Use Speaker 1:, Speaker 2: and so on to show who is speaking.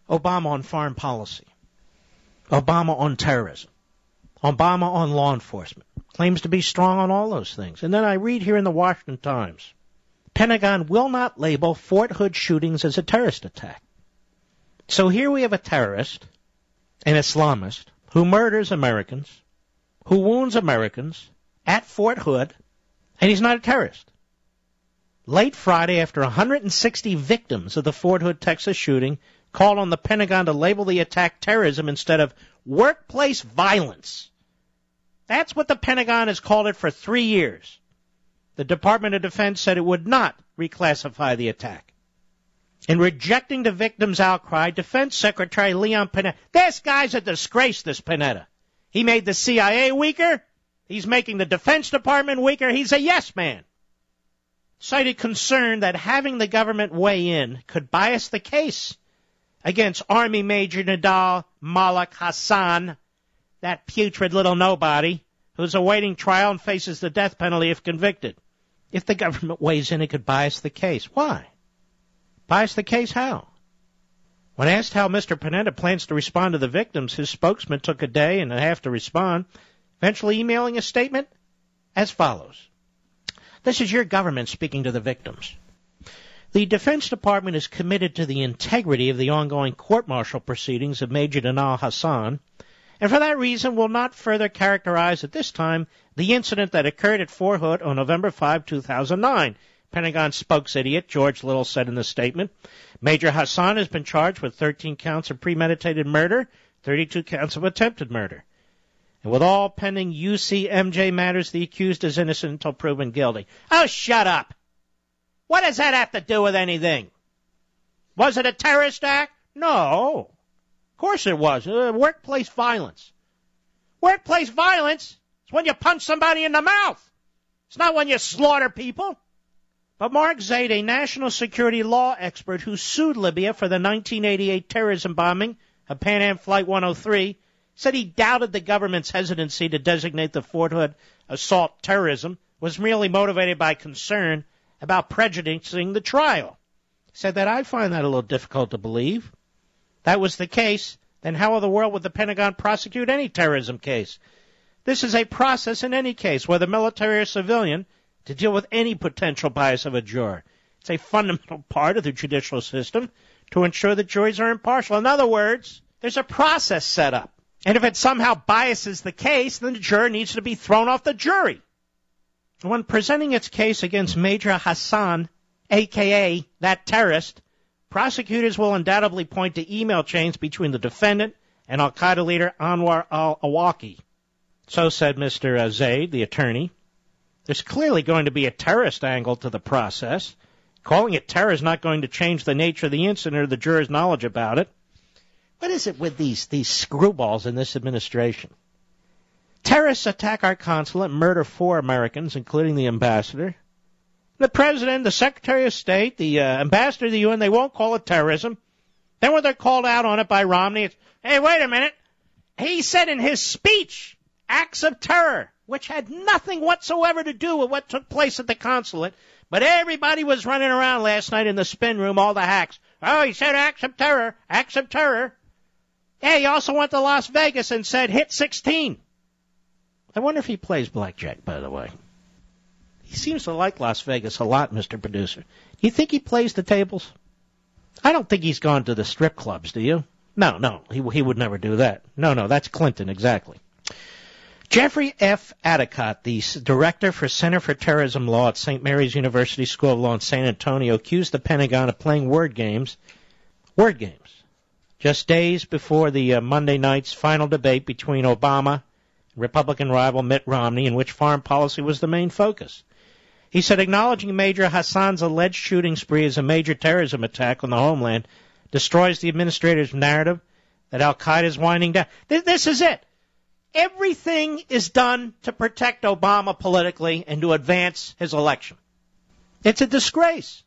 Speaker 1: Obama on foreign policy, Obama on terrorism, Obama on law enforcement. Claims to be strong on all those things. And then I read here in the Washington Times, Pentagon will not label Fort Hood shootings as a terrorist attack. So here we have a terrorist, an Islamist, who murders Americans, who wounds Americans at Fort Hood, and he's not a terrorist. Late Friday, after 160 victims of the Fort Hood, Texas shooting called on the Pentagon to label the attack terrorism instead of workplace violence. That's what the Pentagon has called it for 3 years. The Department of Defense said it would not reclassify the attack. In rejecting the victims' outcry, Defense Secretary Leon Panetta, this guy's a disgrace, this Panetta. He made the CIA weaker. He's making the Defense Department weaker. He's a yes man. Cited concern that having the government weigh in could bias the case against Army Major Nidal Malik Hassan, that putrid little nobody who's awaiting trial and faces the death penalty if convicted. If the government weighs in, it could bias the case. Why? Bias the case how? When asked how Mr. Panetta plans to respond to the victims, his spokesman took a day and a half to respond, eventually emailing a statement as follows. This is your government speaking to the victims. The Defense Department is committed to the integrity of the ongoing court-martial proceedings of Major Nidal Hassan, and for that reason will not further characterize at this time the incident that occurred at Fort Hood on November 5, 2009. Pentagon spokesidiot George Little said in the statement, Major Hassan has been charged with 13 counts of premeditated murder, 32 counts of attempted murder. And with all pending UCMJ matters, the accused is innocent until proven guilty. Oh, shut up! What does that have to do with anything? Was it a terrorist act? No. Of course it was. Workplace violence. Workplace violence is when you punch somebody in the mouth. It's not when you slaughter people. But Mark Zaid, a national security law expert who sued Libya for the 1988 terrorism bombing of Pan Am Flight 103, said he doubted the government's hesitancy to designate the Fort Hood assault terrorism was merely motivated by concern about prejudicing the trial. He said that I find that a little difficult to believe. That was the case, then how in the world would the Pentagon prosecute any terrorism case? This is a process in any case, whether military or civilian, to deal with any potential bias of a juror. It's a fundamental part of the judicial system to ensure that juries are impartial. In other words, there's a process set up. And if it somehow biases the case, then the juror needs to be thrown off the jury. When presenting its case against Major Hassan, a.k.a. that terrorist, prosecutors will undoubtedly point to email chains between the defendant and al-Qaeda leader Anwar al-Awlaki. So said Mr. Zaid, the attorney. There's clearly going to be a terrorist angle to the process. Calling it terror is not going to change the nature of the incident or the juror's knowledge about it. What is it with these screwballs in this administration? Terrorists attack our consulate, murder 4 Americans, including the ambassador. The president, the secretary of state, the ambassador to the UN, they won't call it terrorism. Then when they're called out on it by Romney, it's, hey, wait a minute. He said in his speech, acts of terror, which had nothing whatsoever to do with what took place at the consulate. But everybody was running around last night in the spin room, all the hacks. Oh, he said acts of terror, acts of terror. Yeah, he also went to Las Vegas and said hit 16. I wonder if he plays blackjack, by the way. He seems to like Las Vegas a lot, Mr. Producer. Do you think he plays the tables? I don't think he's gone to the strip clubs, do you? No, he would never do that. No, that's Clinton, exactly. Jeffrey F. Adicott, the director for Center for Terrorism Law at St. Mary's University School of Law in San Antonio, accused the Pentagon of playing word games, just days before the Monday night's final debate between Obama and Republican rival Mitt Romney, in which foreign policy was the main focus. He said acknowledging Major Hassan's alleged shooting spree as a major terrorism attack on the homeland destroys the administrator's narrative that al-Qaeda is winding down. This is it. Everything is done to protect Obama politically and to advance his election. It's a disgrace.